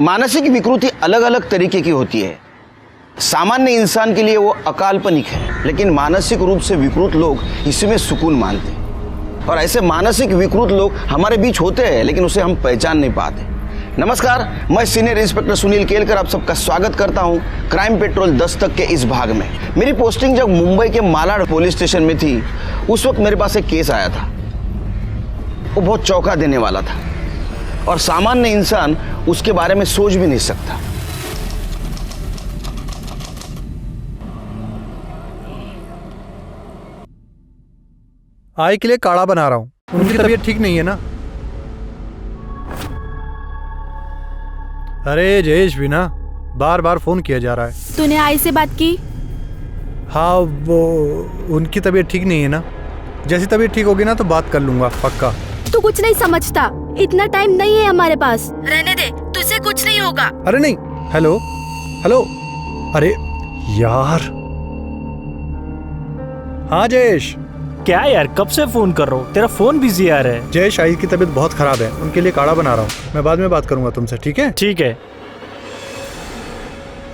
मानसिक विकृति अलग अलग तरीके की होती है। सामान्य इंसान के लिए वो अकाल्पनिक है, लेकिन मानसिक रूप से विकृत लोग इसमें सुकून मानते हैं। और ऐसे मानसिक विकृत लोग हमारे बीच होते हैं, लेकिन उसे हम पहचान नहीं पाते। नमस्कार, मैं सीनियर इंस्पेक्टर सुनील केलकर आप सबका स्वागत करता हूं क्राइम पेट्रोल दस्तक के इस भाग में। मेरी पोस्टिंग जब मुंबई के मालाड पुलिस स्टेशन में थी, उस वक्त मेरे पास एक केस आया था। वो बहुत चौंका देने वाला था और सामान्य इंसान उसके बारे में सोच भी नहीं सकता। आई के लिए काढ़ा बना रहा हूँ। उनकी तबीयत ठीक नहीं है ना? अरे जयेश भी ना बार बार फोन किया जा रहा है। तूने आई से बात की? हाँ, वो उनकी तबीयत ठीक नहीं है ना। जैसी तबीयत ठीक होगी ना तो बात कर लूंगा पक्का। तू कुछ नहीं समझता, इतना टाइम नहीं है हमारे पास। रहने दे, तुझसे कुछ नहीं होगा। अरे नहीं, हेलो हेलो, अरे यार। हाँ जयेश। क्या यार, कब से फोन कर रहा हूँ, तेरा फोन बिजी आ रहा है। जयेश, आई की तबीयत बहुत खराब है, उनके लिए काढ़ा बना रहा हूँ। मैं बाद में बात करूंगा तुमसे, ठीक है? ठीक है।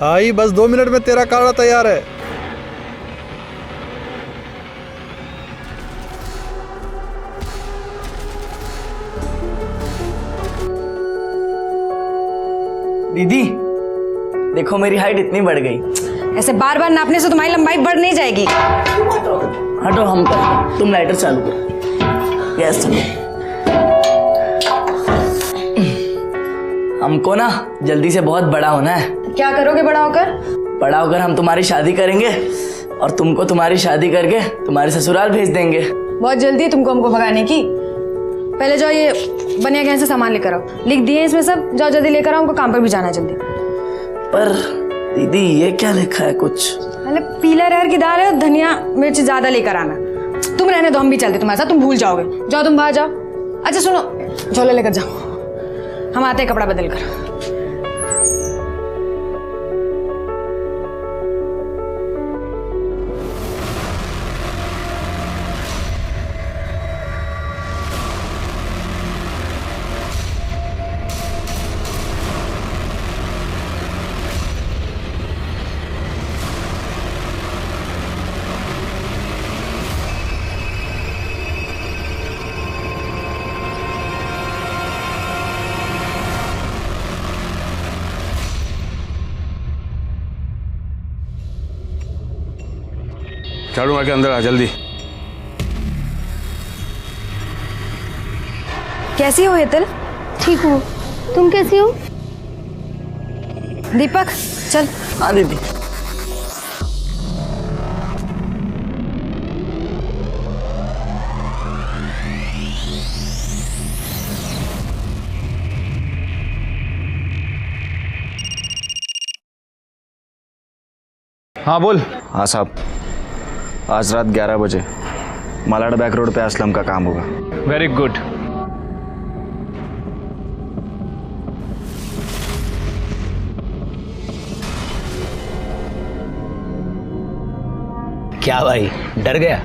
आई बस 2 मिनट में तेरा काढ़ा तैयार है। दीदी देखो, मेरी हाइट इतनी बढ़ गई। ऐसे बार बार नापने से तुम्हारी लंबाई बढ़ नहीं जाएगी। हटो, हम कर, तुम लाइटर चालू करो। गैस चालू। हमको ना जल्दी से बहुत बड़ा होना है। क्या करोगे बड़ा होकर? बड़ा होकर हम तुम्हारी शादी करेंगे और तुमको तुम्हारी शादी करके तुम्हारे ससुराल भेज देंगे। बहुत जल्दी है तुमको हमको भगाने की। पहले जाओ ये बनिया गहन से सामान लेकर आओ। लिख दिए इसमें सब, जाओ जल्दी लेकर आओ, हमको काम पर भी जाना है जल्दी। पर दीदी ये क्या लिखा है कुछ? अरे पीला अरहर की दाल है, धनिया मिर्च ज्यादा लेकर आना। तुम रहने दो, हम भी चलते तुम्हारे साथ, तुम भूल जाओगे। जाओ तुम बाहर जाओ। अच्छा सुनो, झोला लेकर जाओ, हम आते हैं कपड़ा बदल कर। झाड़ू मार के अंदर आ जल्दी। कैसी हो हेतल? ठीक हूँ, तुम कैसी हो? दीपक चल। हाँ दीदी। हाँ बोल। हाँ साहब, आज रात 11 बजे मालाड बैक रोड पे असलम का काम होगा। Very good. क्या भाई, डर गया?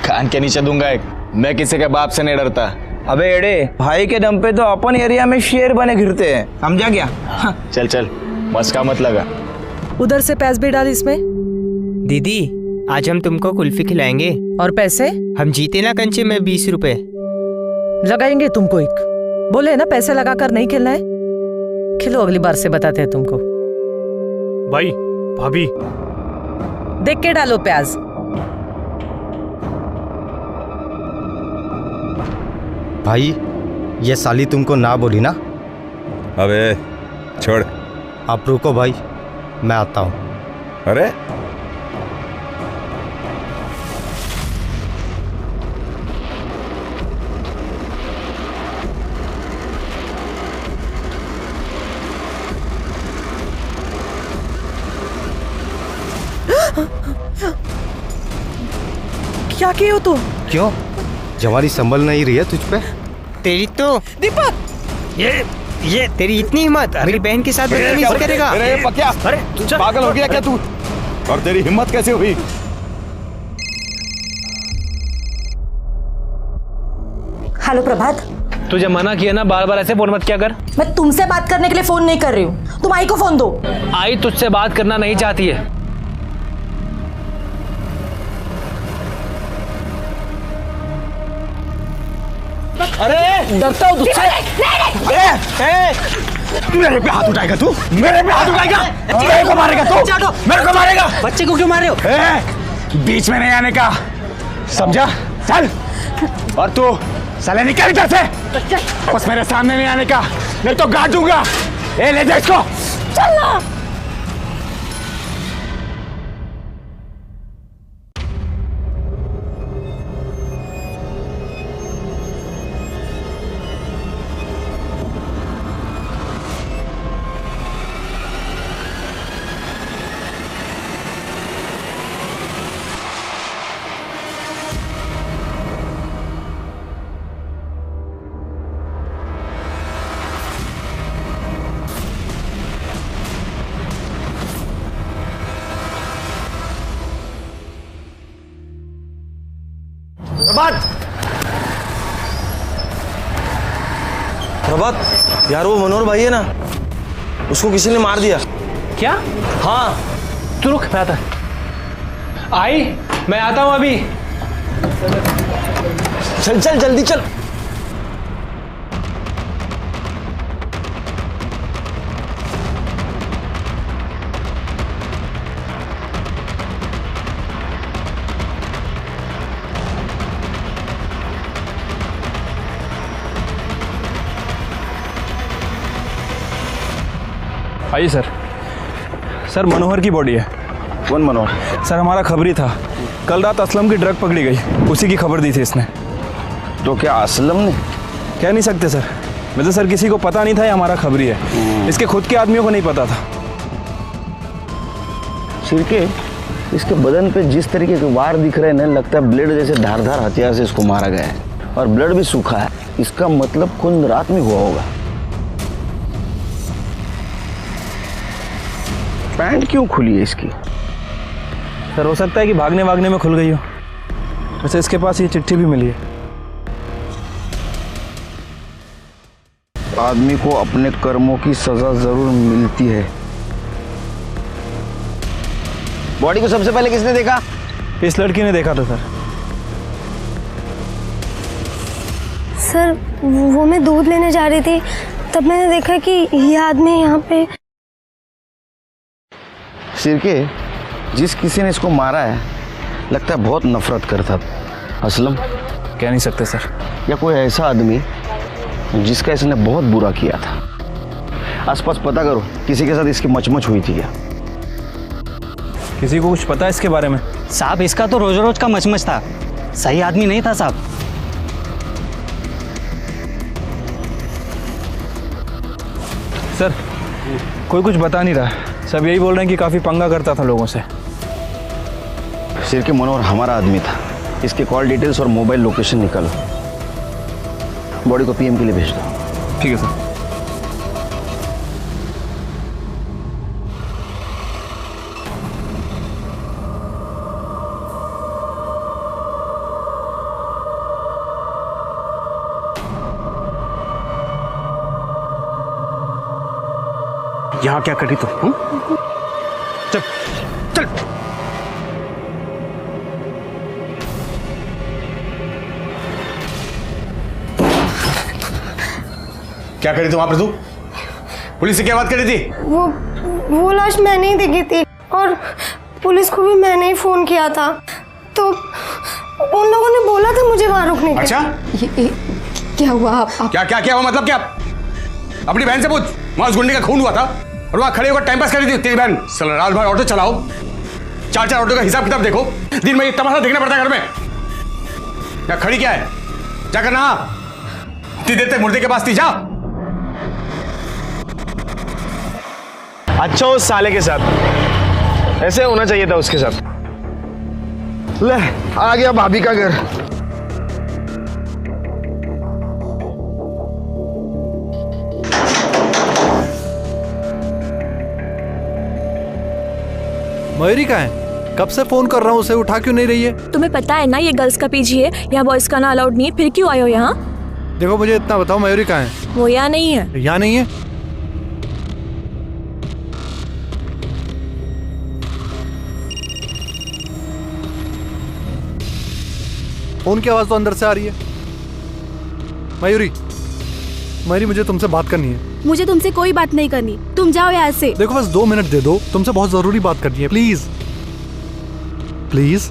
कान के नीचे दूंगा एक। मैं किसी के बाप से नहीं डरता। अबे एड़े, भाई के दम पे तो अपन एरिया में शेर बने घिरते हैं, समझा क्या? चल चल, मस्का मत लगा। उधर से पैस भी डाल इसमें। दीदी आज हम तुमको कुल्फी खिलाएंगे। और पैसे? हम जीते ना कंचे में 20 रुपए लगाएंगे तुमको एक। बोले ना पैसे लगाकर नहीं खेलना है। खिलो, अगली बार से बताते हैं तुमको। भाई भाभी देख के डालो प्याज। भाई ये साली तुमको ना बोली ना? अबे छोड़। आप रुको भाई, मैं आता हूँ। अरे क्या किए हो तुम? क्यों? जवानी संभल नहीं रही है तुझ पे? तेरी तो दीपक, ये तेरी इतनी हिम्मत मेरी बहन के साथ बदतमीजी करेगा? अरे पक्या, अरे तू पागल हो गया क्या तू? और तेरी हिम्मत कैसे हुई? हेलो प्रभात। तुझे मना किया ना, बार बार ऐसे फोन मत किया कर। मैं तुमसे बात करने के लिए फोन नहीं कर रही हूँ, तुम आई को फोन दो। आई तुझसे बात करना नहीं चाहती है। अरे डरता हूँ तुझसे। मेरे पे हाथ उठाएगा तू? मेरे पे हाथ उठाएगा? मेरे को मारेगा तू? मेरे को मारेगा? बच्चे को क्यों मार रहे हो? बीच में नहीं आने का, समझा? चल। और तू साले निकल इधर से, बस मेरे सामने नहीं आने का, नहीं तो गाड़ दूंगा। ए ले जा इसको। चल ना। प्रभात यार, वो मनोहर भाई है ना, उसको किसी ने मार दिया। क्या? हाँ। तू रुक, मैं आता। आई, मैं आता हूँ अभी। चल चल जल्दी चल। आइए सर। सर मनोहर की बॉडी है। कौन मनोहर? सर हमारा खबरी था, कल रात असलम की ड्रग पकड़ी गई, उसी की खबर दी थी इसने। तो क्या असलम ने? कह नहीं सकते सर, वैसे सर किसी को पता नहीं था ये हमारा खबरी है, इसके खुद के आदमियों को नहीं पता था। सिरके, इसके बदन पे जिस तरीके के वार दिख रहे हैं ना, लगता है ब्लेड जैसे धारदार हथियार से इसको मारा गया है, और ब्लड भी सूखा है। इसका मतलब खून रात में हुआ होगा। पैंट क्यों खुली है इसकी? सर हो सकता है कि भागने वागने में खुल गई हो। वैसे इसके पास ये चिट्ठी भी मिली है। आदमी को अपने कर्मों की सजा जरूर मिलती है। बॉडी को सबसे पहले किसने देखा? इस लड़की ने देखा था सर। सर वो मैं दूध लेने जा रही थी, तब मैंने देखा कि ये आदमी यहाँ पे। सिरके, जिस किसी ने इसको मारा है लगता है बहुत नफरत करता था। असलम? कह नहीं सकते सर। या कोई ऐसा आदमी जिसका इसने बहुत बुरा किया था। आसपास पता करो, किसी के साथ इसकी मचमच हुई थी क्या? किसी को कुछ पता है इसके बारे में? साहब इसका तो रोज रोज का मचमच था, सही आदमी नहीं था साहब। सर कोई कुछ बता नहीं रहा, सब यही बोल रहे हैं कि काफ़ी पंगा करता था लोगों से। सिरके, मनोहर हमारा आदमी था। इसके कॉल डिटेल्स और मोबाइल लोकेशन निकालो, बॉडी को पीएम के लिए भेज दो। ठीक है सर। यहाँ क्या करी तू? चल चल। क्या करी तू वहां पर? तू पुलिस से क्या बात करी थी? वो लाश मैंने ही देखी थी, और पुलिस को भी मैंने ही फोन किया था, तो उन लोगों ने बोला था मुझे वहां रुकने के। अच्छा, ये क्या हुआ? आप क्या हुआ? मतलब क्या? अपनी बहन से पूछ, वहां उस गुंडे का खून हुआ था और वहां खड़े होकर टाइम पास कर रही थी तेरी बहन। साला रात भर ऑटो चलाओ, 4-4 ऑटो का हिसाब किताब देखो, दिन में ये तमाशा देखना पड़ता है घर में। क्या खड़ी क्या है? क्या करना? इतनी देर तक मुर्दे के पास थी, जा। अच्छा उस साले के साथ ऐसे होना चाहिए था उसके साथ। ले आ गया भाभी का घर। मयूरी कहाँ है? कब से फोन कर रहा हूँ, उसे उठा क्यों नहीं रही है? तुम्हें पता है ना ये गर्ल्स का पीजी है, यहाँ बॉयज का ना अलाउड नहीं है, फिर क्यों आए हो यहाँ? देखो मुझे इतना बताओ, मयूरी कहाँ है? वो यहाँ नहीं है। यहाँ नहीं है? फोन की आवाज तो अंदर से आ रही है। मयूरी, मयूरी मुझे तुमसे बात करनी है। मुझे तुमसे कोई बात नहीं करनी, तुम जाओ यहाँ से। देखो बस 2 मिनट दे दो, तुमसे बहुत जरूरी बात करनी है, प्लीज प्लीज।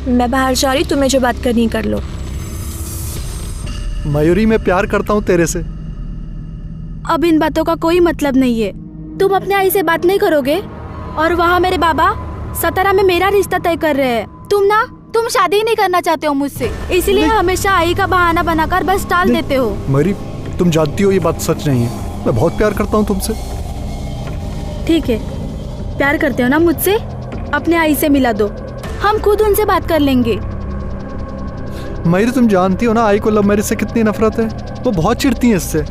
मैं बाहर जा रही, तुम्हें जो बात करनी कर लो। मयूरी मैं प्यार करता हूँ तेरे से। अब इन बातों का कोई मतलब नहीं है। तुम अपने आई से बात नहीं करोगे और वहाँ मेरे बाबा सतारा में मेरा रिश्ता तय कर रहे हैं। तुम शादी ही नहीं करना चाहते हो मुझसे, इसलिए हमेशा आई का बहाना बनाकर बस टाल देते हो। मयूरी तुम जानती हो ये बात सच नहीं है, मैं बहुत प्यार करता हूँ तुमसे। ठीक है, प्यार करते हो ना मुझसे, अपने आई से मिला दो, हम खुद उनसे बात कर लेंगे। मयूरी तुम जानती हो ना आई को लव मैरिज से कितनी नफरत है, वो बहुत चिढ़ती है इससे।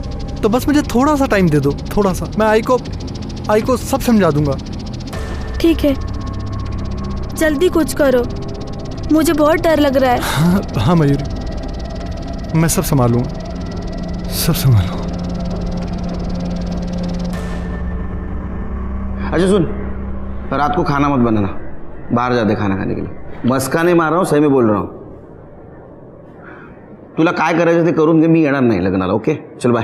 तो बस मुझे थोड़ा सा टाइम दे दो, थोड़ा सा, मैं आई को सब समझा दूंगा। ठीक है, जल्दी कुछ करो, मुझे बहुत डर लग रहा है। हाँ मयूरी, मैं सब संभालूंगा, सब संभालूंगा। अच्छा सुन, रात को खाना मत बनाना, बाहर जाते खाना खाने के लिए। मस्का नहीं मार रहा हूँ, सही में बोल रहा हूँ। तुला काय करायचं ते करून घे, मी येणार नाही लग्नाला। ओके चल बाय।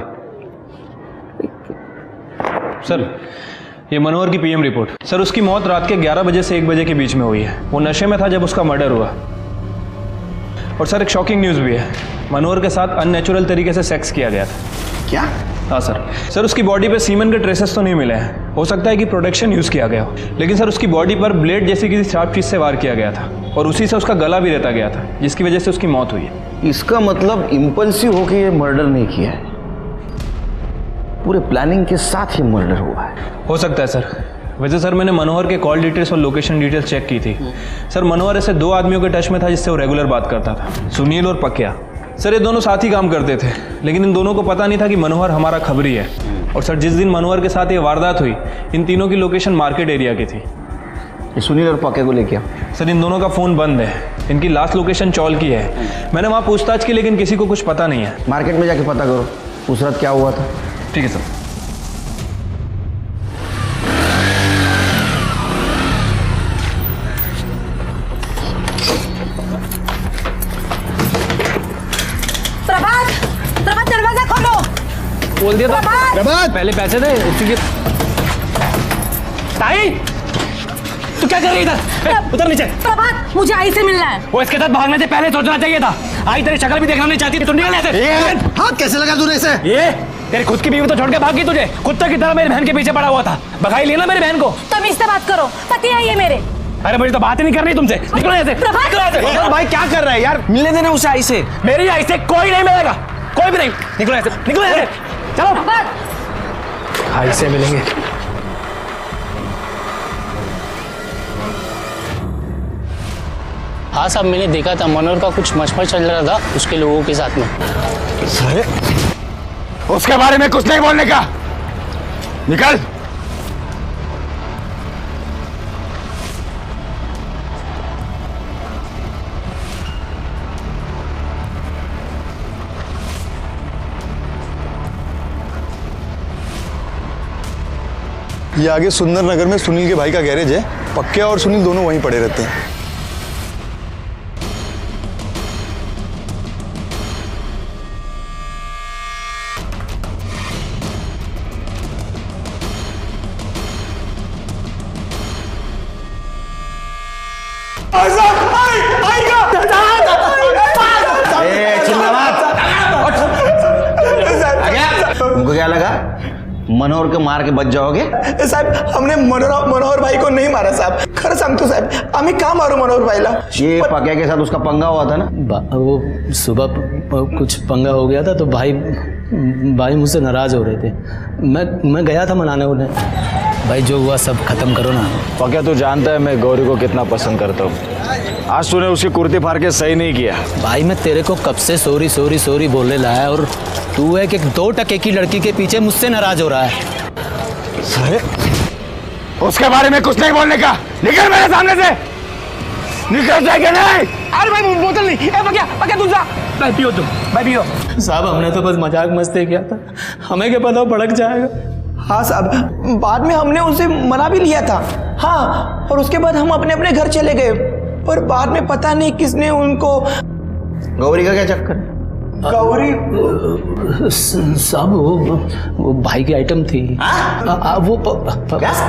सर ये मनोहर की पीएम रिपोर्ट। सर उसकी मौत रात के 11 बजे से 1 बजे के बीच में हुई है। वो नशे में था जब उसका मर्डर हुआ। और सर एक शॉकिंग न्यूज़ भी है, मनोहर के साथ अननेचुरल तरीके से सेक्स किया गया था। क्या? हाँ सर उसकी बॉडी पे सीमन के ट्रेसेस तो नहीं मिले हैं, हो सकता है कि प्रोटेक्शन यूज़ किया गया हो, लेकिन सर उसकी बॉडी पर ब्लेड जैसी किसी शार्प चीज़ से वार किया गया था और उसी से उसका गला भी रहता गया था, जिसकी वजह से उसकी मौत हुई है। इसका मतलब इम्पल्सिव होकर ये मर्डर नहीं किया है, पूरे प्लानिंग के साथ ही मर्डर हुआ है। हो सकता है सर। वैसे सर मैंने मनोहर के कॉल डिटेल्स और लोकेशन डिटेल्स चेक की थी। सर मनोहर ऐसे 2 आदमियों के टच में था जिससे वो रेगुलर बात करता था, सुनील और पकिया। सर ये दोनों साथ ही काम करते थे, लेकिन इन दोनों को पता नहीं था कि मनोहर हमारा खबरी है। और सर जिस दिन मनोहर के साथ ये वारदात हुई, इन तीनों की लोकेशन मार्केट एरिया की थी। ये सुनील और पकिया को लेके सर इन दोनों का फ़ोन बंद है, इनकी लास्ट लोकेशन चौल की है। मैंने वहाँ पूछताछ की, लेकिन किसी को कुछ पता नहीं है। मार्केट में जाके पता करो उस रात क्या हुआ था। ठीक है सर। प्रभात दरवाजा खोलो। बोल दिया था प्रभात, पहले पैसे दे। ताई तू क्या कर रही इधर? उतर नीचे। प्रभात मुझे आई से मिलना है। वो इसके साथ भागने से पहले सोचना चाहिए था। आई तेरी शक्ल भी देखना नहीं चाहती थी, तू निकल ऐसे। हाथ कैसे लगा तूने इसे? ये तेरी खुद की बीवी तो छोड़ के भाग गई, तुझे कुत्ते की तरह मेरी बहन के पीछे पड़ा हुआ था। भगाई लेना मेरी बहन को। तुम इससे बात करो, पति है ये मेरे। अरे मुझे तो बात ही नहीं करनी तुमसे, निकलो ऐसे। प्रभात भाई क्या कर रहा है यार, मिलने देना उसे आई से। मेरी आई से कोई नहीं मिलेगा, कोई भी नहीं। निकलो ऐसे, निकलो ऐसे, चलो। आई से मिलेंगे। हाँ साहब, मैंने देखा था मनोहर का कुछ मशमश चल रहा था उसके लोगों के साथ में। साले उसके बारे में कुछ नहीं बोलने का, निकल। ये आगे सुंदर नगर में सुनील के भाई का गैरेज है। पक्या और सुनील दोनों वहीं पड़े रहते हैं। तुमको क्या लगा मनोहर को मार के बच जाओगे? साहेब हमने मनोहर भाई को नहीं मारा साहब, खरं सांगतो साहेब, आम्ही का मारू मनोहर भाईला? ये पकिया के साथ उसका पंगा हुआ था ना? वो सुबह कुछ पंगा हो गया था तो भाई मुझसे नाराज हो रहे थे। मैं गया था मनाने उन्हें। भाई जो हुआ सब खत्म करो ना। पकिया तू जानता है मैं गौरी को कितना पसंद करता हूँ। आज तूने उसकी कुर्ती फाड़ के सही नहीं किया। भाई मैं तेरे को कब से सॉरी सॉरी सॉरी बोलने लाया और तू है कि 2 टके की लड़की के पीछे मुझसे नाराज हो रहा है। साले उसके बारे में कुछ नहीं बोलने का, निकल मेरे सामने से। निकल जाएगा नहीं। अरे भाई बोतल नहीं। पकिया तू जा। भाई पियो तुम, भाई पियो। साहब हमने तो बस मजाक मस्ती किया था, हमें क्या पता भड़क जाएगा। हाँ साहब, बाद में हमने उसे मना भी लिया था। हाँ, और उसके बाद हम अपने अपने घर चले गए, पर बाद में पता नहीं किसने उनको। गौरी का क्या चक्कर है? गौरी साहब वो भाई की आइटम थी। वो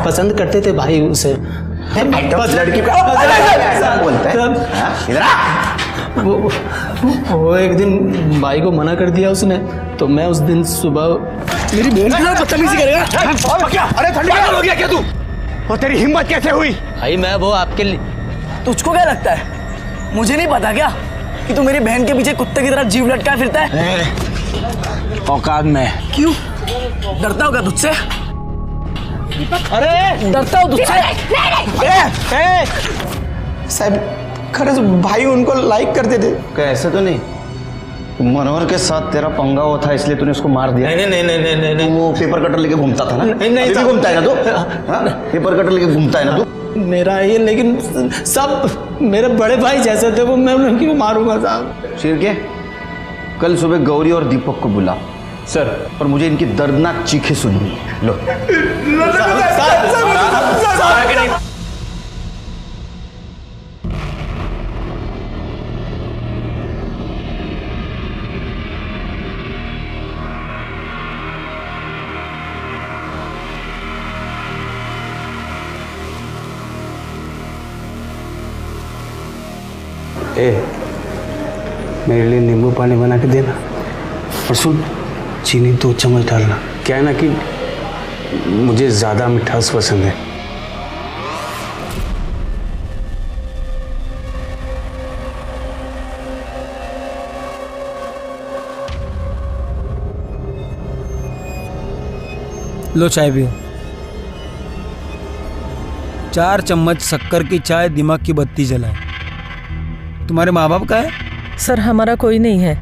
पसंद करते थे भाई उसे। लड़की बोलते हैं। वो एक दिन भाई को मना कर दिया उसने, तो मैं उस दिन सुबह मेरी बहन के साथ बदतमीजी करेगा। अरे ठंडी हो गया क्या तू? और तेरी हिम्मत कैसे हुई? भाई मैं वो आपके लिए, तुझको क्या लगता है मुझे नहीं पता क्या कि तू मेरी बहन के पीछे कुत्ते की तरह जीव लटकाए फिरता है? औकात में। क्यों डरता होगा तुझसे? अरे डरता हो तुझसे? साहब खरस भाई उनको लाइक करते थे। क्या ऐसे तो नहीं? मनोहर के साथ तेरा पंगा हुआ था इसलिए तूने उसको मार दिया? नहीं नहीं नहीं नहीं नहीं, नहीं। वो पेपर कटर लेके घूमता था ना? नहीं नहीं अभी भी घूमता है ना तू? हाँ? पेपर कटर लेके घूमता है ना तू? मेरा ये, लेकिन सब मेरे बड़े भाई जैसे थे वो, मैं उनकी मारूंगा साहब। शेर के कल सुबह गौरी और दीपक को बुला सर, और मुझे इनकी दर्दनाक चीखें सुननी। लो मेरे लिए नींबू पानी बना के देना, और सुन चीनी 2 चम्मच डालना। क्या है ना कि मुझे ज़्यादा मिठास पसंद है। लो चाय पियो। 4 चम्मच शक्कर की चाय दिमाग की बत्ती जलाए। तुम्हारे माँ बाप का है? सर हमारा कोई नहीं है।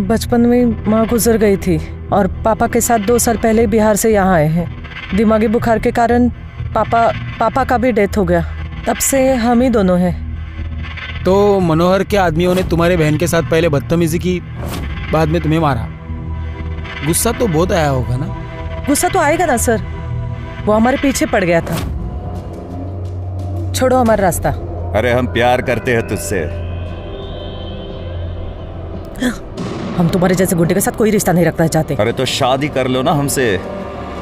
बचपन में माँ गुजर गई थी और पापा के साथ 2 साल पहले बिहार से यहाँ आए हैं। दिमागी बुखार के कारण पापा का भी डेथ हो गया, तब से हम ही दोनों हैं। तो मनोहर के आदमियों ने तुम्हारे बहन के साथ पहले बदतमीजी की, बाद में तुम्हें मारा। गुस्सा तो बहुत आया होगा ना? गुस्सा तो आएगा ना सर, वो हमारे पीछे पड़ गया था। छोड़ो हमारा रास्ता। अरे हम प्यार करते हैं तुझसे। हम तुम्हारे जैसे गुंडे के साथ कोई रिश्ता नहीं रखना चाहते। अरे तो शादी कर लो ना हमसे,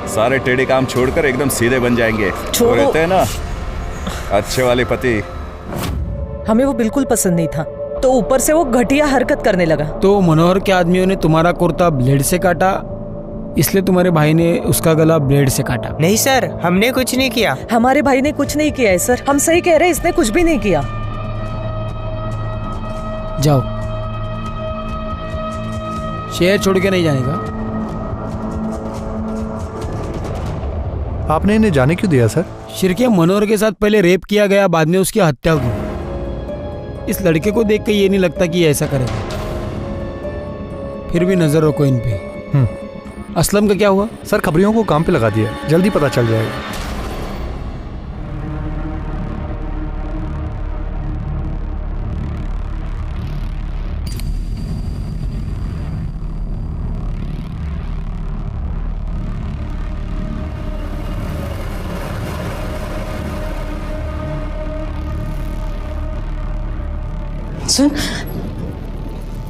सारे टेढ़े काम छोड़कर एकदम सीधे बन जाएंगे। छोड़ो। रहते हैं ना अच्छे वाले पति। हमें वो बिल्कुल पसंद नहीं था, तो ऊपर से वो घटिया हरकत करने लगा। तो मनोहर के आदमियों ने तुम्हारा कुर्ता ब्लेड से काटा, इसलिए तुम्हारे भाई ने उसका गला ब्लेड से काटा। नहीं सर, हमने कुछ नहीं किया। हमारे भाई ने कुछ नहीं किया है सर, हम सही कह रहे हैं, इसने कुछ भी नहीं किया। जाओ, शहर छोड़ के नहीं जाने का। आपने इन्हें जाने क्यों दिया सर? शिरके मनोहर के साथ पहले रेप किया गया, बाद में उसकी हत्या हुई। इस लड़के को देख के ये नहीं लगता कि ये ऐसा करेगा। फिर भी नजर रखो इन पे। असलम का क्या हुआ? सर खबरियों को काम पे लगा दिया, जल्दी पता चल जाएगा। सुन,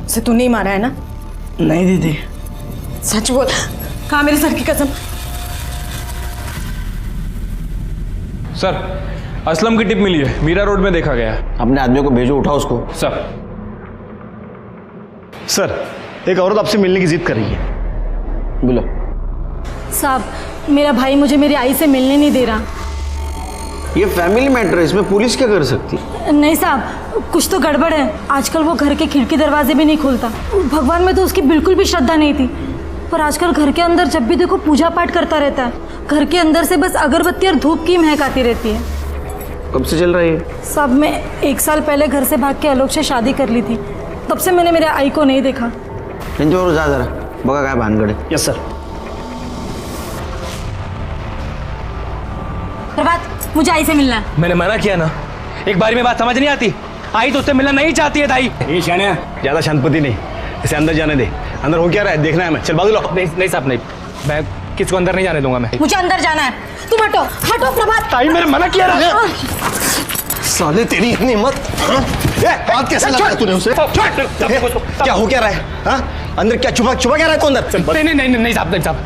से तू नहीं मारा है ना? नहीं दीदी। सच बोल। हाँ मेरे सर की कसम। सर असलम की टिप मिली है, मीरा रोड में देखा गया है। अपने आदमियों को भेजो, उठाओ उसको। सर एक औरत आपसे मिलने की जिद कर रही है। बोलो। साहब मेरा भाई मुझे मेरी आई से मिलने नहीं दे रहा। ये फैमिली मैटर है, इसमें पुलिस क्या कर सकती? नहीं साहब, कुछ तो गड़बड़ है। आजकल वो घर के खिड़की दरवाजे भी नहीं खोलता। भगवान में तो उसकी बिल्कुल भी श्रद्धा नहीं थी, पर आजकल घर के अंदर जब भी देखो पूजा पाठ करता रहता है। घर के अंदर से बस अगरबत्ती और धूप की महक आती रहती है। कब से चल रहा है? साहब मैं 1 साल पहले घर से भाग के आलोक से शादी कर ली थी, तब से मैंने मेरे आई को नहीं देखा। जो जा जरा बगा क्या भानगढ़। Yes sir. प्रभात, मुझे आई से मिलना है। मैंने मना किया ना, एक बारी में बात समझ नहीं आती। आई तो उससे मिलना नहीं चाहती है ताई। ये शाने ज्यादा शांतपति नहीं, इसे अंदर जाने दे। अंदर हो क्या रहा है देखना है हमें। चल भाग लो। नहीं साहब नहीं, मैं किसको अंदर नहीं जाने दूंगा। मैं मुझे अंदर जाना है। तुम हटो हटो प्रभात। ताई मेरे मना किया रहा। साले तेरी इतनी हिम्मत, बात कैसे लगा तूने उसे? क्या हो क्या रहा है? हाँ अंदर क्या छुपा क्या रहा है तू अंदर? नहीं साहब, नहीं साहब,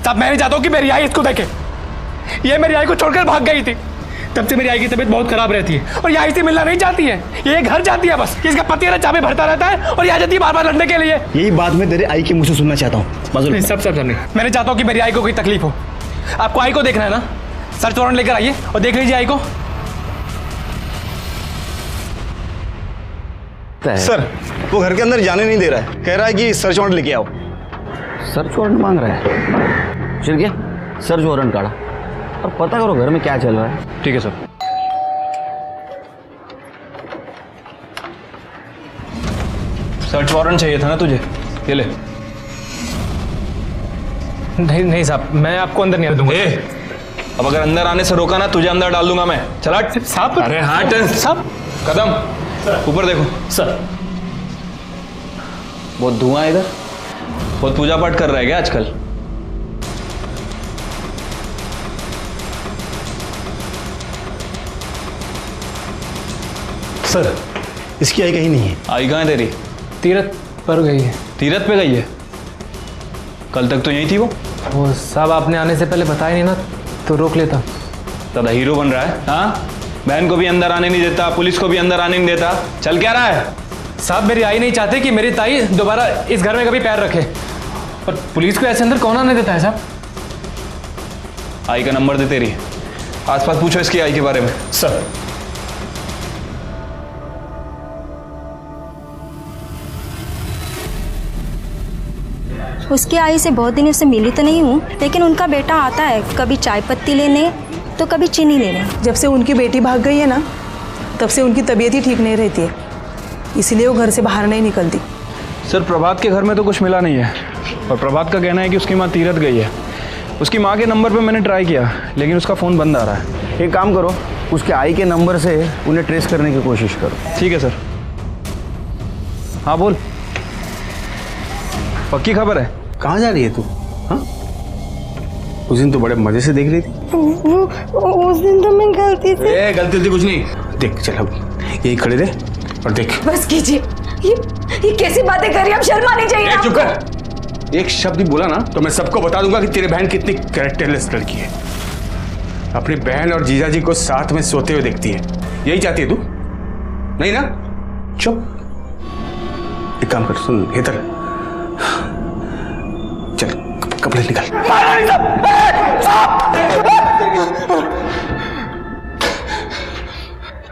मैं नहीं चाहता हूँ कि मेरी आई इसको देखे। ये मेरी आई को छोड़कर भाग गई थी, तब से मेरी आई की तबीयत बहुत खराब रहती है और यहाँ से मिलना नहीं चाहती है। ये घर जाती है बस, इसका पति है ना चाबी भरता रहता है और यहाँ जाती है बार-बार लड़ने के लिए। यही बात मैं तेरे आई के मुंह से सुनना चाहता हूँ। नहीं सब नहीं, मैं नहीं चाहता हूँ कि मेरी आई को कोई तकलीफ हो। आपको आई को देखना है ना, सर्च वारंट लेकर आइए और देख लीजिए आई को। सर वो घर के अंदर जाने नहीं दे रहा है, कह रहा है कि सर्च वारंट लेके आओ। सर्च वारंट मांग रहा है? फिर क्या, सर्च वारंट काढ़ा और पता करो घर में क्या चल रहा है। ठीक है सर। सर्च वारंट चाहिए था ना तुझे, ये ले। नहीं साहब, मैं आपको अंदर नहीं आने दूंगा। अब अगर अंदर आने से रोका ना तुझे अंदर डाल दूंगा मैं। चला साहब। अरे हाँ साहब, कदम ऊपर देखो सर। बहुत धुआं है इधर। बहुत पूजा पाठ कर रहा है क्या आजकल? सर इसकी आई कहीं नहीं है। आई कहाँ है तेरी? तीरथ पर गई है। तीरथ पे गई है? कल तक तो यही थी वो साहब आपने आने से पहले बताया नहीं ना तो रोक लेता। दादा हीरो बन रहा है। हाँ बहन को भी अंदर आने नहीं देता, पुलिस को भी अंदर आने नहीं देता, चल क्या रहा है? साहब मेरी आई नहीं चाहते कि मेरी ताई दोबारा इस घर में कभी पैर रखे, पर पुलिस को ऐसे अंदर कौन आने देता है साहब? आई का नंबर दे तेरी, आसपास पूछो इसकी आई के बारे में। सर उसकी आई से बहुत दिनों से मिली तो नहीं हूँ, लेकिन उनका बेटा आता है कभी चाय पत्ती लेने तो कभी चीनी लेने। जब से उनकी बेटी भाग गई है ना, तब से उनकी तबीयत ही ठीक नहीं रहती है, इसलिए वो घर से बाहर नहीं निकलती। सर प्रभात के घर में तो कुछ मिला नहीं है और प्रभात का कहना है कि उसकी माँ तीरथ गई है। उसकी माँ के नंबर पे मैंने ट्राई किया लेकिन उसका फ़ोन बंद आ रहा है। एक काम करो, उसके आई के नंबर से उन्हें ट्रेस करने की कोशिश करो। ठीक है सर। हाँ बोल, पक्की खबर है? कहाँ जा रही है तू? हाँ उस दिन तो बड़े मजे से देख रही थी। उस दिन तो मैं गलती से। गलती कुछ नहीं, देख चल अब यही खड़े रहे और देख। बस कीजिए, ये कैसी बातें कर रही हैं? अब शर्म आनी चाहिए। चुप कर, एक शब्द भी बोला ना तो मैं सबको बता दूंगा कि तेरी बहन कितनी कैरेक्टरलेस लड़की है। अपनी बहन और जीजाजी को साथ में सोते हुए देखती है, यही चाहती है तू? नहीं ना? चुप। एक काम कर, सुन इधर चल, कपड़े निकाल।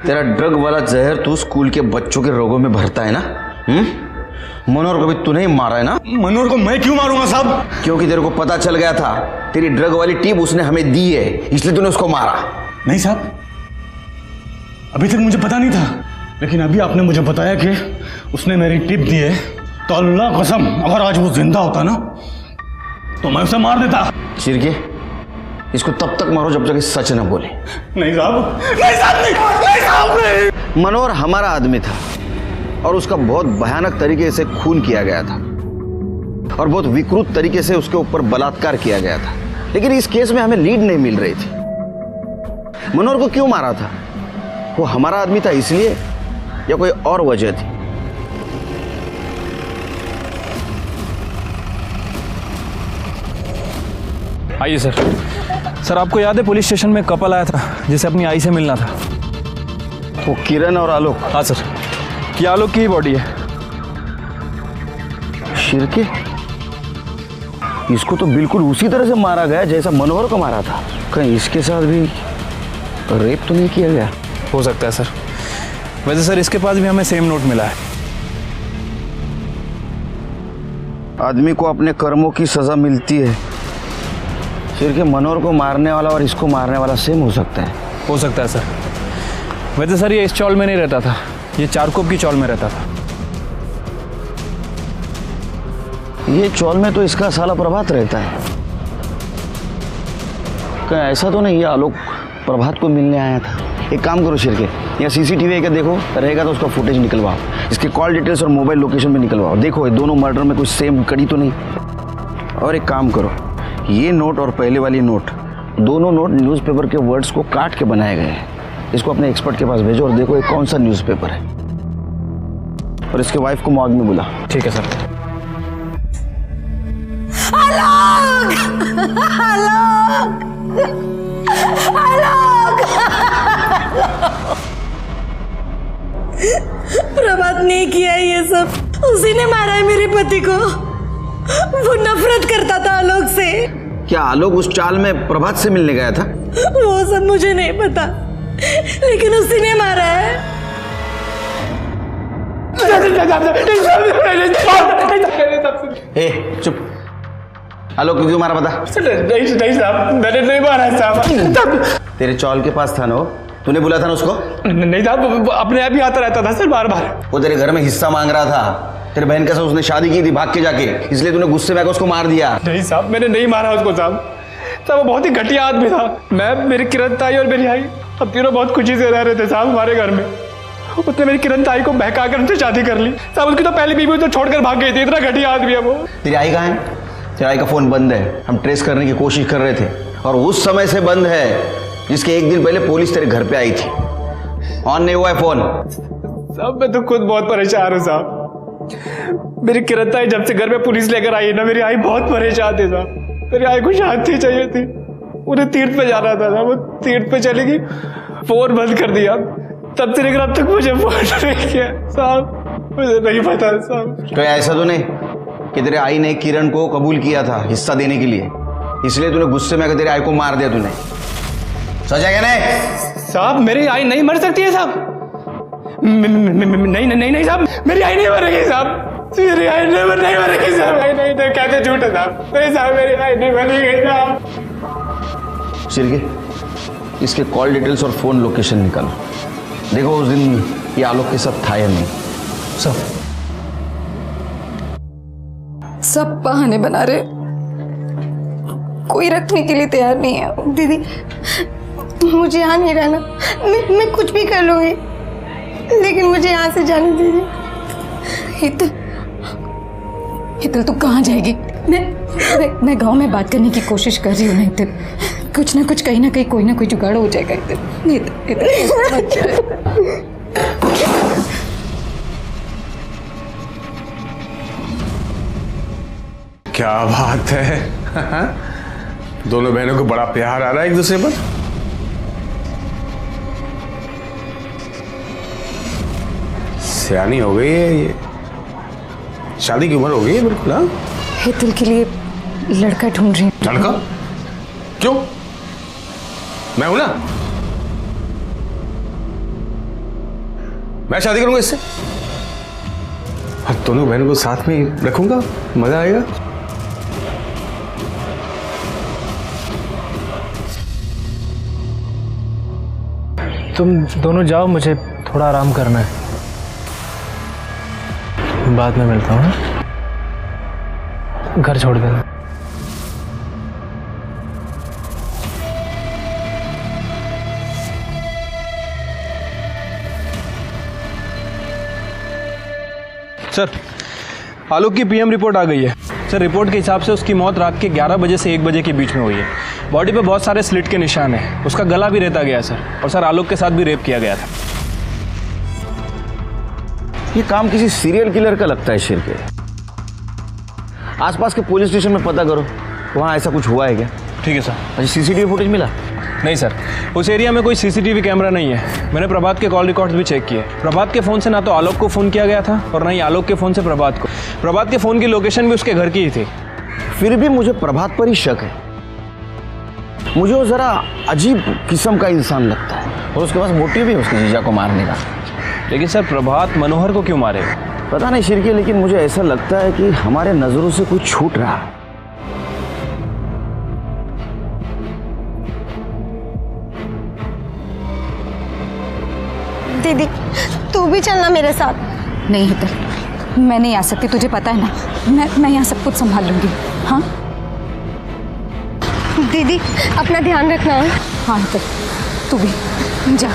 तेरा ड्रग वाला जहर तू स्कूल के बच्चों के रोगों में भरता है ना? मनोहर को भी तूने ही मारा है ना? मनोहर को मैं क्यों मारूंगा साहब? क्योंकि तेरे को पता चल गया था तेरी ड्रग वाली टिप उसने हमें दी है, इसलिए तूने उसको मारा। नहीं साहब, अभी तक मुझे पता नहीं था, लेकिन अभी आपने मुझे बताया कि उसने मेरी टिप दी है, तो अल्लाह कसम अगर आज वो जिंदा होता ना तो मैं उसे मार देता। चिरके, इसको तब तक मारो जब तक सच न बोले। नहीं साहब, नहीं साहब, नहीं साहब, नहीं। मनोहर हमारा आदमी था और उसका बहुत भयानक तरीके से खून किया गया था और बहुत विकृत तरीके से उसके ऊपर बलात्कार किया गया था, लेकिन इस केस में हमें लीड नहीं मिल रही थी। मनोहर को क्यों मारा था? वो हमारा आदमी था इसलिए या कोई और वजह थी? आइए सर। सर आपको याद है पुलिस स्टेशन में कपल आया था जिसे अपनी आई से मिलना था? वो किरण और आलोक? हाँ सर, ये आलोक की बॉडी है। शिरके, इसको तो बिल्कुल उसी तरह से मारा गया जैसा मनोहर को मारा था। कहीं इसके साथ भी रेप तो नहीं किया गया? हो सकता है सर। वैसे सर इसके पास भी हमें सेम नोट मिला है। आदमी को अपने कर्मों की सजा मिलती है। शिरके, मनोहर को मारने वाला और इसको मारने वाला सेम हो सकता है? हो सकता है सर। वैसे सर ये इस चौल में नहीं रहता था, ये चारकोप की चौल में रहता था। ये चौल में तो इसका साला प्रभात रहता है। क्या ऐसा तो नहीं ये आलोक प्रभात को मिलने आया था? एक काम करो शिरके, या सीसीटीवी है क्या देखो, रहेगा तो उसका फुटेज निकलवाओ, इसके कॉल डिटेल्स और मोबाइल लोकेशन भी निकलवाओ। देखो ये दोनों मर्डर में कुछ सेम कड़ी तो नहीं। और एक काम करो, ये नोट और पहले वाली नोट, दोनों नोट न्यूज़पेपर के वर्ड्स को काट के बनाए गए हैं। इसको अपने एक्सपर्ट के पास भेजो और देखो ये कौन सा न्यूज़पेपर है, और इसके वाइफ को मॉर्ग में बुला। ठीक है सर। प्रभात ने किया है ये सब, उसी ने मारा है मेरे पति को। वो नफरत करता था आलोक से। क्या आलोक उस चाल में प्रभात से मिलने गया था? वो सब मुझे नहीं पता, लेकिन उसी ने मारा है। ए चुप, आलोक को क्यों मारा बता? नहीं साहब, मैंने नहीं मारा साहब। तेरे चौल के पास था ना वो, तूने बुला था ना उसको? नहीं साहब, अपने आप ही आता रहता था सर बार बार। वो तेरे घर में हिस्सा मांग रहा था, तेरे बहन के साथ उसने शादी की थी भाग के जाके, इसलिए तूने गुस्से में आकर उसको मार दिया। नहीं साहब, मैंने नहीं मारा उसको साहब। वो बहुत ही घटिया आदमी था। मैं, मेरी किरण ताई और मेरी आई, अब तीनों बहुत खुशी से रह रहे थे साहब हमारे घर में। उसने मेरी किरण ताई को बहका कर उनसे शादी कर ली साहब। उसकी तो पहली बीवी तो छोड़कर भाग गई थी। इतना घटिया आदमी है वो। तेरी आई कहाँ है? तेरी आई का फोन बंद है, हम ट्रेस करने की कोशिश कर रहे थे, और उस समय से बंद है जिसके एक दिन पहले पुलिस तेरे घर पे आई थी। ऑन नहीं हुआ है फोन साहब। मैं तो खुद बहुत परेशान हूँ साहब। मेरी किरण ताई जब से घर में पुलिस लेकर आई ना, मेरी आई बहुत परेशान थी साहब। मेरी आई को शांति चाहिए थी, उन्हें तीर्थ पे जाना था साहब। वो तीर्थ पे चली गई, फोन बंद कर दिया, तब से लेकर अब तक मुझे फोन नहीं किया साहब। मुझे नहीं पता साहब। तो ऐसा तो नहीं कि तेरे आई ने किरण को कबूल किया था हिस्सा देने के लिए, इसलिए तूने गुस्से में आकर तेरे आई को मार दिया तूने? सच है क्या? नहीं साहब, मेरी आई नहीं मर सकती है साहब। नहीं नहीं नहीं साहब, मेरी आई नहीं मरेगी साहब। मेरी आई नहीं मरेगी साहब। नहीं कहते झूठ है साहब। नहीं साहब, मेरी आई नहीं मरेगी साहब। शिरके, इसके कॉल डिटेल्स और फोन लोकेशन निकालो, देखो उस दिन ये आलोक के साथ था या नहीं। सब बहाने बना रहे, कोई रखने के लिए तैयार नहीं है। दीदी मुझे यहाँ नहीं रहना, मैं कुछ भी कर लूंगी, लेकिन मुझे यहाँ से जाने दीजिए। हितल तू कहाँ जाएगी? मैं गांव में बात करने की कोशिश कर रही हूँ ना हितल, कुछ ना कुछ कहीं ना कहीं कोई ना कोई जुगाड़ हो जाएगा। क्या बात है। दोनों बहनों को बड़ा प्यार आ रहा है एक दूसरे पर। सियानी हो गई है ये, शादी की उम्र हो गई है बिल्कुल। हाँ, हितल के लिए लड़का ढूंढ रही हूँ। लड़का? क्यों? मैं हूं ना, मैं शादी करूंगा इससे, और दोनों बहनों को साथ में रखूंगा, मजा आएगा। तुम दोनों जाओ, मुझे थोड़ा आराम करना है, बाद में मिलता हूँ। घर छोड़ देना। सर, आलोक की पीएम रिपोर्ट आ गई है। सर, रिपोर्ट के हिसाब से उसकी मौत रात के 11 बजे से 1 बजे के बीच में हुई है। बॉडी पे बहुत सारे स्लिट के निशान हैं। उसका गला भी रेता गया सर, और सर आलोक के साथ भी रेप किया गया था। ये काम किसी सीरियल किलर का लगता है शिर के। आसपास के पुलिस स्टेशन में पता करो, वहाँ ऐसा कुछ हुआ है क्या? ठीक है सर। अच्छा, सीसीटीवी फुटेज मिला? नहीं सर, उस एरिया में कोई सीसीटीवी कैमरा नहीं है। मैंने प्रभात के कॉल रिकॉर्ड्स भी चेक किए। प्रभात के फ़ोन से ना तो आलोक को फ़ोन किया गया था और ना ही आलोक के फ़ोन से प्रभात को। प्रभात के फ़ोन की लोकेशन भी उसके घर की ही थी। फिर भी मुझे प्रभात पर ही शक है। मुझे वो ज़रा अजीब किस्म का इंसान लगता है, और उसके पास मोटिव भी है उसके जीजा को मारने का। लेकिन सर, प्रभात मनोहर को क्यों मारेगा? पता नहीं शिरके, लेकिन मुझे ऐसा लगता है कि हमारे नज़रों से कुछ छूट रहा है। दीदी तू भी चलना मेरे साथ। नहीं हितल, मैं नहीं आ सकती, तुझे पता है ना। मैं यहाँ सब कुछ संभाल लूंगी। हाँ दीदी, अपना ध्यान रखना। हाँ हितल, तू भी जा।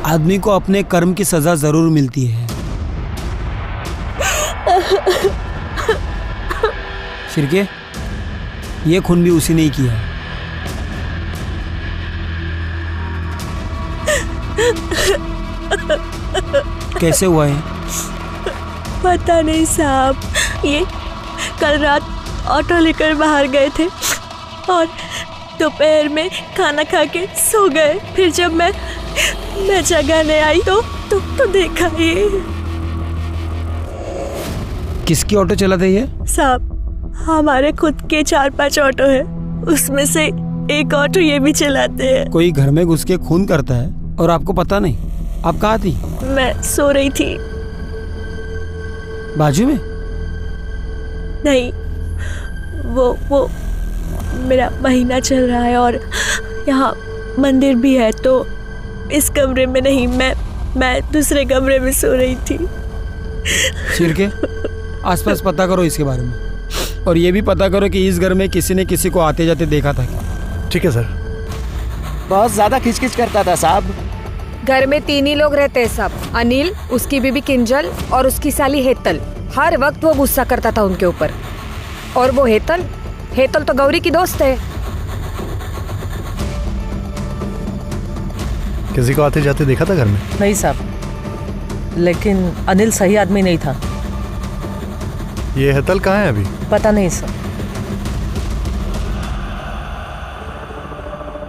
आदमी को अपने कर्म की सजा जरूर मिलती है। शिरके, ये खून भी उसी ने ही किया। कैसे हुआ है? पता नहीं साहब, ये कल रात ऑटो लेकर बाहर गए थे और दोपहर में खाना खा के सो गए। फिर जब मैं जगाने आई तो देखा ये। किसकी ऑटो चलाते ये? साहब, हमारे खुद के 4-5 ऑटो है, उसमें से एक ऑटो ये भी चलाते हैं। कोई घर में घुस के खून करता है और आपको पता नहीं? आप कहाँ थी? मैं सो रही थी। बाजू में? नहीं, वो मेरा महीना चल रहा है और यहाँ मंदिर भी है, तो इस कमरे में नहीं, मैं दूसरे कमरे में सो रही थी। शिरके, आसपास पता करो इसके बारे में और ये भी पता करो कि इस घर में किसी ने किसी को आते जाते देखा था क्या? ठीक है सर। बहुत ज्यादा खिचखिच करता था साहब। घर में 3 ही लोग रहते हैं सब, अनिल, उसकी बीबी किंजल और उसकी साली हेतल। हर वक्त वो गुस्सा करता था उनके ऊपर। और वो हेतल तो गौरी की दोस्त है। किसी को आते जाते देखा था घर में? नहीं साहब, लेकिन अनिल सही आदमी नहीं था। ये हेतल कहाँ है अभी? पता नहीं सर।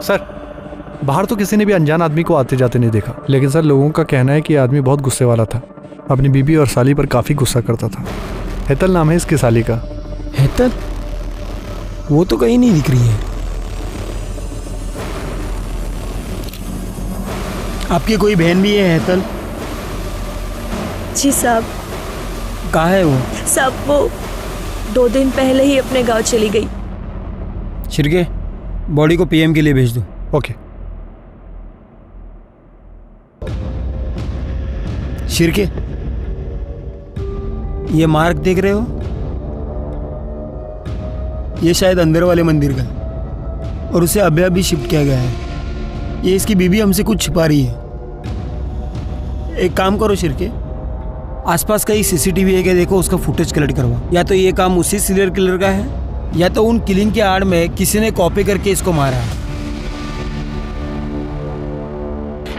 सर, बाहर तो किसी ने भी अनजान आदमी को आते जाते नहीं देखा, लेकिन सर लोगों का कहना है कि आदमी बहुत गुस्से वाला था। अपनी बीबी और साली पर काफी गुस्सा करता था। हेतल नाम है इसकी साली का। हेतल? वो तो कहीं नहीं दिख रही है। आपकी कोई बहन भी है हेतल? जी साहब। कहाँ है वो? साहब, वो 2 दिन पहले ही अपने गांव चली गई। शिरके, बॉडी को पीएम के लिए भेज दो। ओके। शिरके, ये मार्ग देख रहे हो? ये शायद अंदर वाले मंदिर का है और उसे अभी शिफ्ट किया गया है। ये इसकी बीबी हमसे कुछ छिपा रही है। एक काम करो शिरके, आसपास कहीं सीसीटीवी है क्या देखो, उसका फुटेज कलेक्ट करवा। या तो ये काम उसी सीरियल किलर का है या तो उन किलिंग के आड़ में किसी ने कॉपी करके इसको मारा है।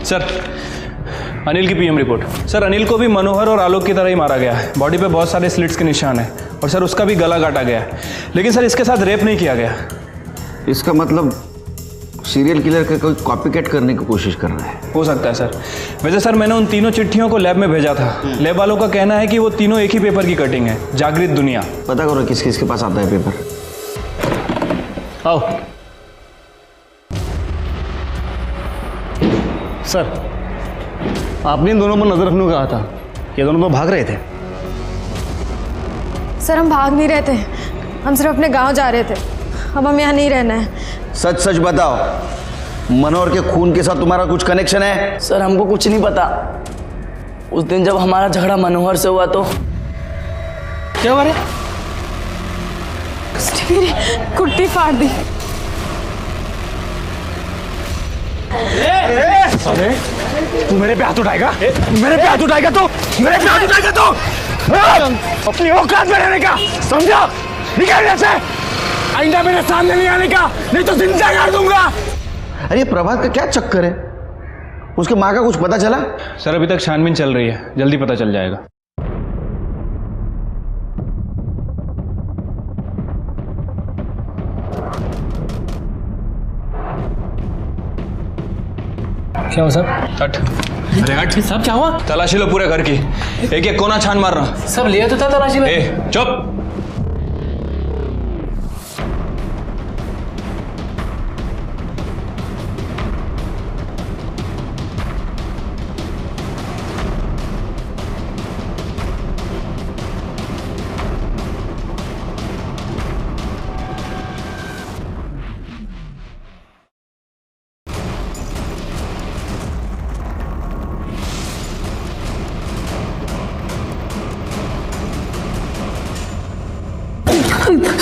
सर, अनिल की पीएम रिपोर्ट। सर, अनिल को भी मनोहर और आलोक की तरह ही मारा गया है। बॉडी पे बहुत सारे स्लिट्स के निशान हैं और सर उसका भी गला काटा गया है, लेकिन सर इसके साथ रेप नहीं किया गया। इसका मतलब सीरियल किलर का कोई कॉपीकैट करने की कोशिश कर रहा है। हो सकता है सर। वैसे सर मैंने उन तीनों चिट्ठियों को लैब में भेजा था। लैब वालों का कहना है कि वो तीनों एक ही पेपर की कटिंग है, जागृत दुनिया। पता करो किस किस के पास आता है पेपर। आओ। सर, आपने इन दोनों पर नजर रखने को कहा था। ये दोनों तो भाग रहे थे। सर, हम भाग नहीं रहे थे, हम सिर्फ अपने गांव जा रहे थे। अब हम यहाँ नहीं रहना है। सच सच बताओ, मनोहर के खून के साथ तुम्हारा कुछ कनेक्शन है? सर, हमको कुछ नहीं पता। उस दिन जब हमारा झगड़ा मनोहर से हुआ तो क्या हुआ रे? मेरी कुर्ती फाड़ दी। अरे तू मेरे पे हाथ उठाएगा? मेरे पे हाथ उठाएगा तो? मेरे पे हाथ उठाएगा तो? अपनी औकात में रहने का समझा? निकल यहाँ से। आइंदा मेरे सामने नहीं आने का, नहीं तो जिंदा कर दूंगा। अरे प्रभात का क्या चक्कर है? उसके माँ का कुछ पता चला? सर, अभी तक छानबीन चल रही है, जल्दी पता चल जाएगा। क्या हुआ सर? हट। अरे हट। सब क्या हुआ? तलाशी लो पूरे घर की, एक एक कोना छान मारना। सब लिया तो था तलाशी में। ए, चुप।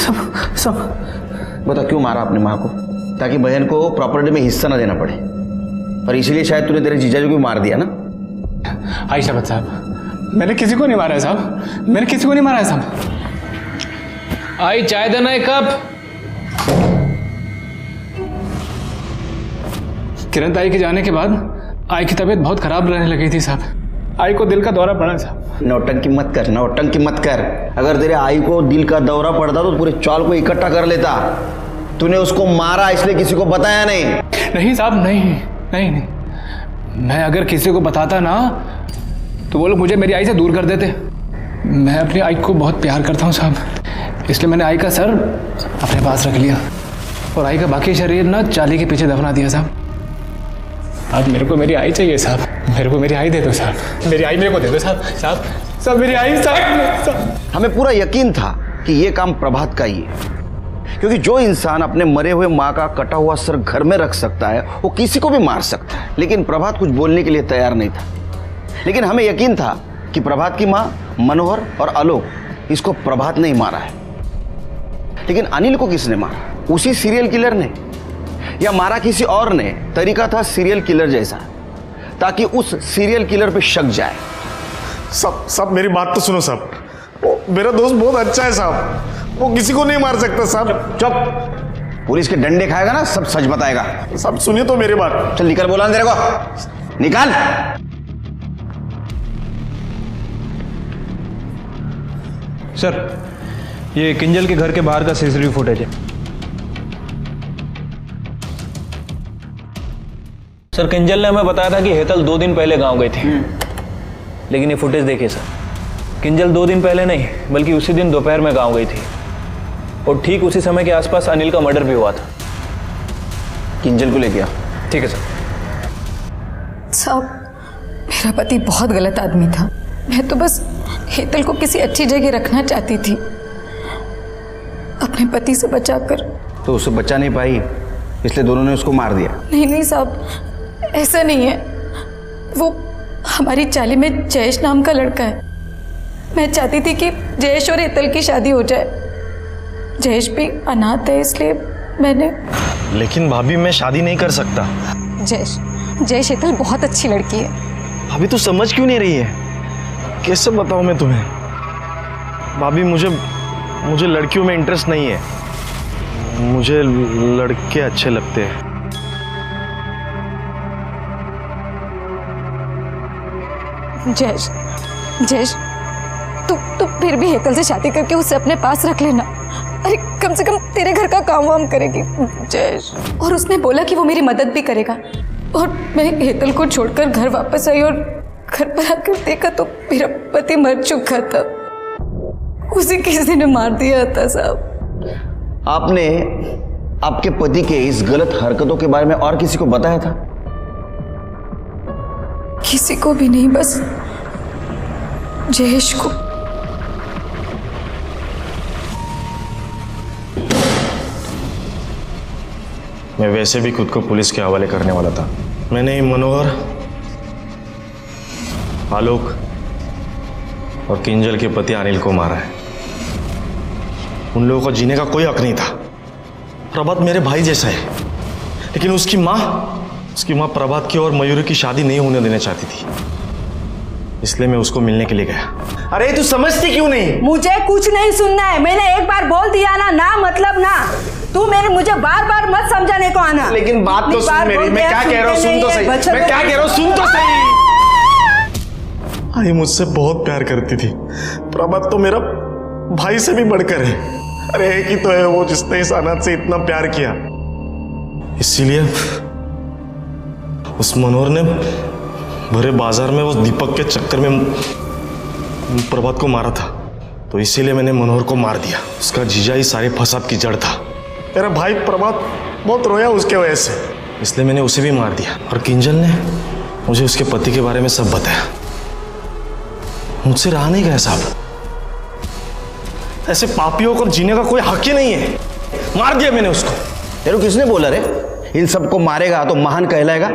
सब बता क्यों मारा अपनी माँ को? ताकि बहन को प्रॉपर्टी में हिस्सा ना देना पड़े, और इसीलिए शायद तूने तेरे जीजाजी को भी मार दिया ना? आई शपथ साहब, मैंने किसी को नहीं मारा है साहब, मैंने किसी को नहीं मारा है साहब। आई चाय देना एक कप। किरण ताई के जाने के बाद आई की तबीयत बहुत खराब रहने लगी थी साहब। आई को दिल का दौरा पड़ा साहब। नौटंकी मत कर, नौटंकी मत कर। अगर तेरे आई को दिल का दौरा पड़ता तो पूरे चौल को इकट्ठा कर लेता। तूने उसको मारा इसलिए किसी को बताया नहीं? नहीं साहब, नहीं नहीं नहीं, मैं अगर किसी को बताता ना तो वो लोग मुझे मेरी आई से दूर कर देते। मैं अपनी आई को बहुत प्यार करता हूँ साहब, इसलिए मैंने आई का सर अपने पास रख लिया और आई का बाकी शरीर ना चाली के पीछे दफना दिया साहब। आज मेरे को मेरी आई चाहिए साहब, मेरे को मेरी आई दे दो साहब, मेरी आई मेरे को दे दो साहब। साहब साहब मेरी आई साहब। हमें पूरा यकीन था कि ये काम प्रभात का ही है, क्योंकि जो इंसान अपने मरे हुए माँ का कटा हुआ सर घर में रख सकता है वो किसी को भी मार सकता है। लेकिन प्रभात कुछ बोलने के लिए तैयार नहीं था। लेकिन हमें यकीन था कि प्रभात की माँ मनोहर और आलोक, इसको प्रभात ने ही मारा है। लेकिन अनिल को किसने मारा? उसी सीरियल किलर ने, या मारा किसी और ने? तरीका था सीरियल किलर जैसा, ताकि उस सीरियल किलर पे शक जाए। सब मेरी बात तो सुनो साहब, मेरा दोस्त बहुत अच्छा है साहब, वो किसी को नहीं मार सकता साहब। चुप, पुलिस के डंडे खाएगा ना सब सच बताएगा। सब सुनिए तो मेरी बात। चल निकल, बोला तेरे को निकाल। सर ये किंजल के घर के बाहर का सीसीटीवी फुटेज है। सर किंजल ने हमें बताया था कि हेतल 2 दिन पहले गांव गई थी, लेकिन ये फुटेज देखिए सर, किंजल 2 दिन पहले नहीं बल्कि उसी दिन दोपहर में गांव गई थी और ठीक उसी समय के आसपास अनिल का मर्डर भी हुआ था। किंजल को लेके आओ। ठीक है सर। साहब मेरा पति बहुत गलत आदमी था, मैं तो बस हेतल को किसी अच्छी जगह रखना चाहती थी, अपने पति से बचाकर। तो उसे बचा नहीं पाई इसलिए दोनों ने उसको मार दिया? नहीं नहीं साहब, ऐसा नहीं है। वो हमारी चाली में जयेश नाम का लड़का है। मैं चाहती थी कि जयेश और हेतल की शादी हो जाए। जयेश भी अनाथ है इसलिए मैंने। लेकिन भाभी मैं शादी नहीं कर सकता। जयेश हेतल बहुत अच्छी लड़की है। भाभी तू समझ क्यों नहीं रही है? कैसे बताऊं मैं तुम्हें? भाभी मुझे लड़कियों में इंटरेस्ट नहीं है, मुझे लड़के अच्छे लगते हैं। जयेश तू फिर भी हेतल से शादी करके उसे अपने पास रख लेना। अरे कम से कम तेरे घर का काम वाम करेगी जयेश। और उसने बोला कि वो मेरी मदद भी करेगा। और मैं हेतल को छोड़कर घर वापस आई और घर पर आकर देखा तो मेरा पति मर चुका था, उसे किसी ने मार दिया था साहब। आपने आपके पति के इस गलत हरकतों के बारे में और किसी को बताया था? किसी को भी नहीं, बस जयेश को। मैं वैसे भी खुद को पुलिस के हवाले करने वाला था। मैंने मनोहर, आलोक और किंजल के पति अनिल को मारा है। उन लोगों को जीने का कोई हक नहीं था। प्रभात मेरे भाई जैसा है, लेकिन उसकी माँ प्रभात की और मयूरी की शादी नहीं होने देना चाहती थी, इसलिए मैं उसको मिलने के लिए गया। अरे तू समझती क्यों नहीं? मुझे कुछ नहीं सुनना है, मैंने एक बार बोल दिया ना मतलब ना। तू मुझे बार बार मत समझाने को आना। लेकिन बात तो सुन मेरी, मैं क्या कह रहा हूँ सुन तो सही, मैं क्या कह रहा हूँ सुन तो सही। आई मुझसे बहुत प्यार करती थी। प्रभात तो मेरा भाई से भी बढ़कर है। अरे एक ही तो है वो जिसने इस अनाथ से इतना प्यार किया। इसीलिए उस मनोहर ने भरे बाजार में उस दीपक के चक्कर में प्रभात को मारा था, तो इसीलिए मैंने मनोहर को मार दिया। उसका जीजा ही सारे फसाद की जड़ था। मेरा भाई प्रभात बहुत रोया उसके वजह से, इसलिए मैंने उसे भी मार दिया। और किंजल ने मुझे उसके पति के बारे में सब बताया। मुझसे रहा नहीं गया साहब। ऐसे पापियों को जीने का कोई हक ही नहीं है। मार दिया मैंने उसको। तेरे को किसने बोला रे इन सबको मारेगा तो महान कहलाएगा?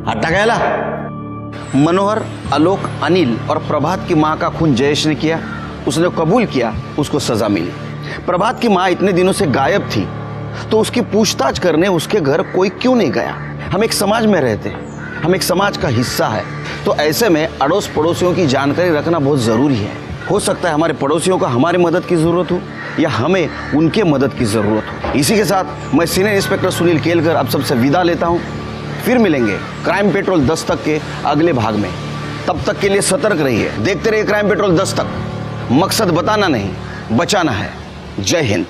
हट्टा कहला। मनोहर, आलोक, अनिल और प्रभात की मां का खून जयेश ने किया, उसने कबूल किया, उसको सजा मिली। प्रभात की माँ इतने दिनों से गायब थी, तो उसकी पूछताछ करने उसके घर कोई क्यों नहीं गया? हम एक समाज में रहते हैं, हम एक समाज का हिस्सा है, तो ऐसे में अड़ोस पड़ोसियों की जानकारी रखना बहुत ज़रूरी है। हो सकता है हमारे पड़ोसियों को हमारी मदद की ज़रूरत हो या हमें उनके मदद की ज़रूरत हो। इसी के साथ मैं सीनियर इंस्पेक्टर सुनील केलकर अब सबसे विदा लेता हूँ। फिर मिलेंगे क्राइम पेट्रोल दस्तक के अगले भाग में। तब तक के लिए सतर्क रहिए, देखते रहिए क्राइम पेट्रोल दस्तक। मकसद बताना नहीं, बचाना है। जय हिंद।